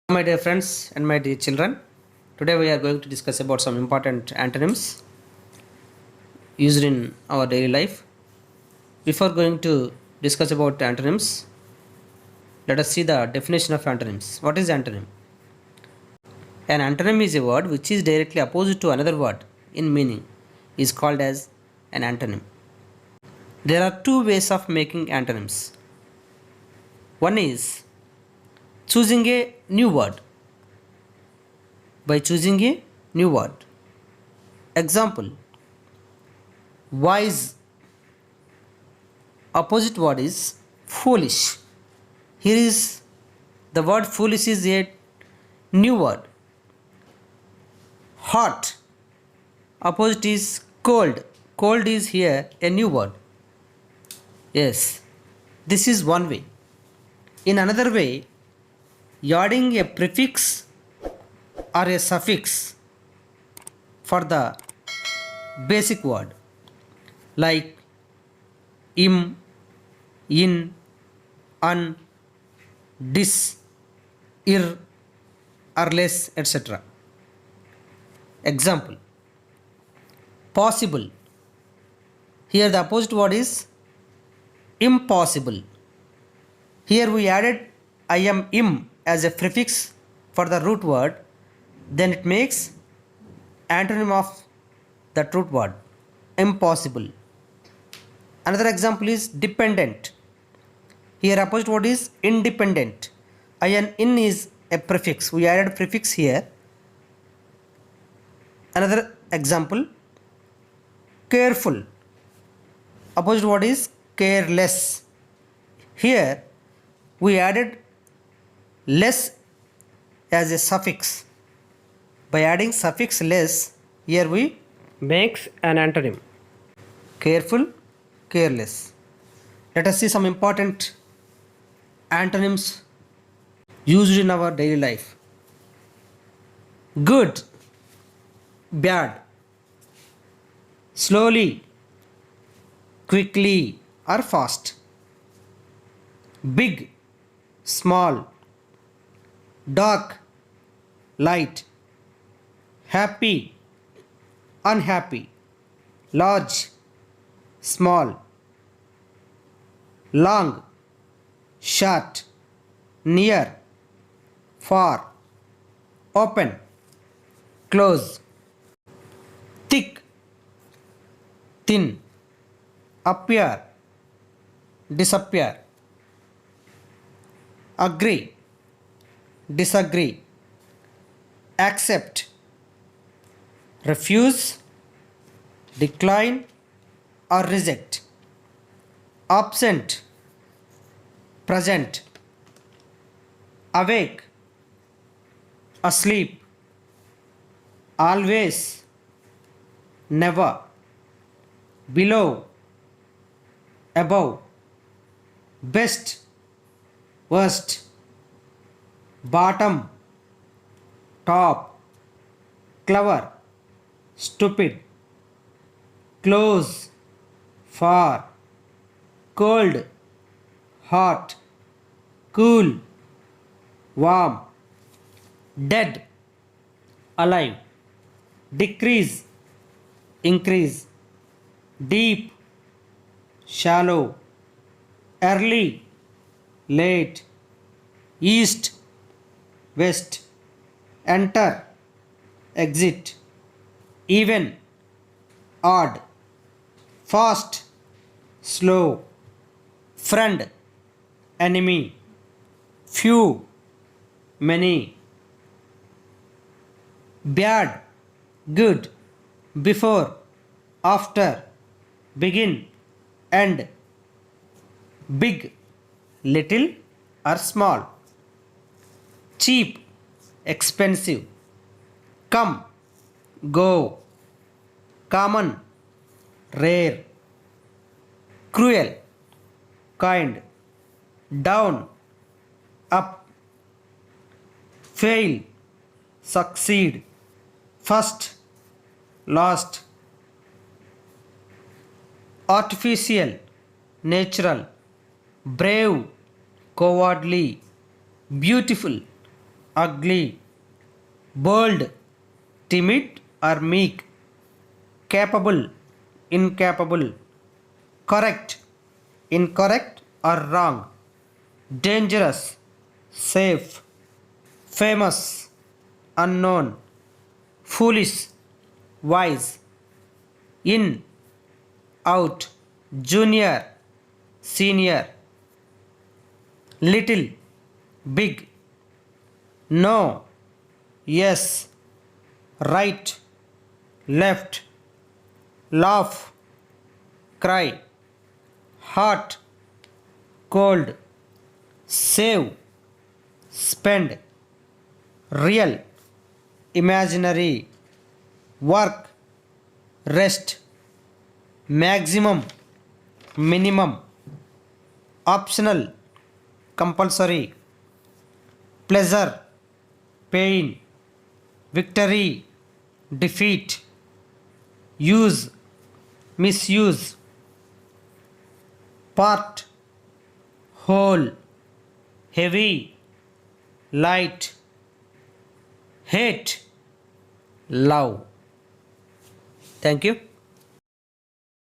My dear friends and my dear children, today we are going to discuss about some important antonyms used in our daily life. Before going to discuss about antonyms, let us see the definition of antonyms. What is antonym? An antonym is a word which is directly opposite to another word in meaning is called as an antonym. There are two ways of making antonyms. One is choosing a new word. By choosing a new word. Example, wise, opposite word is foolish. Here is the word foolish is a new word. Hot, opposite is cold. Cold is here a new word. Yes, this is one way. In another way, adding a prefix or a suffix for the basic word like im, in, un, dis, ir, or less, etc. Example, possible. Here the opposite word is impossible. Here we added I am im as a prefix for the root word, then it makes antonym of that root word, impossible. Another example is dependent. Here opposite word is independent. In is a prefix. We added prefix here. Another example, careful. Opposite word is careless. Here we added less as a suffix. By adding suffix less, here we makes an antonym. Careful, careless. Let us see some important antonyms used in our daily life. Good, bad. Slowly, quickly or fast. Big, small. Dark, light. Happy, unhappy. Large, small. Long, short. Near, far. Open, close. Thick, thin. Appear, disappear. Agree, disagree. Accept, refuse, decline or reject. Absent, present. Awake, asleep. Always, never. Below, above. Best, worst. Bottom, top. Clever, stupid. Close, far. Cold, hot. Cool, warm. Dead, alive. Decrease, increase. Deep, shallow. Early, late. East, west. Enter, exit. Even, odd. Fast, slow. Friend, enemy. Few, many. Bad, good. Before, after. Begin, end. Big, little or small. Cheap, expensive. Come, go. Common, rare. Cruel, kind. Down, up. Fail, succeed. First, last. Artificial, natural. Brave, cowardly. Beautiful, ugly, bold, timid or meek, capable, incapable, correct, incorrect or wrong, dangerous, safe, famous, unknown, foolish, wise, in, out, junior, senior, little, big, no, yes, right, left, laugh, cry, hot, cold, save, spend, real, imaginary, work, rest, maximum, minimum, optional, compulsory, pleasure, pain, victory, defeat, use, misuse, part, whole, heavy, light, hate, love. Thank you.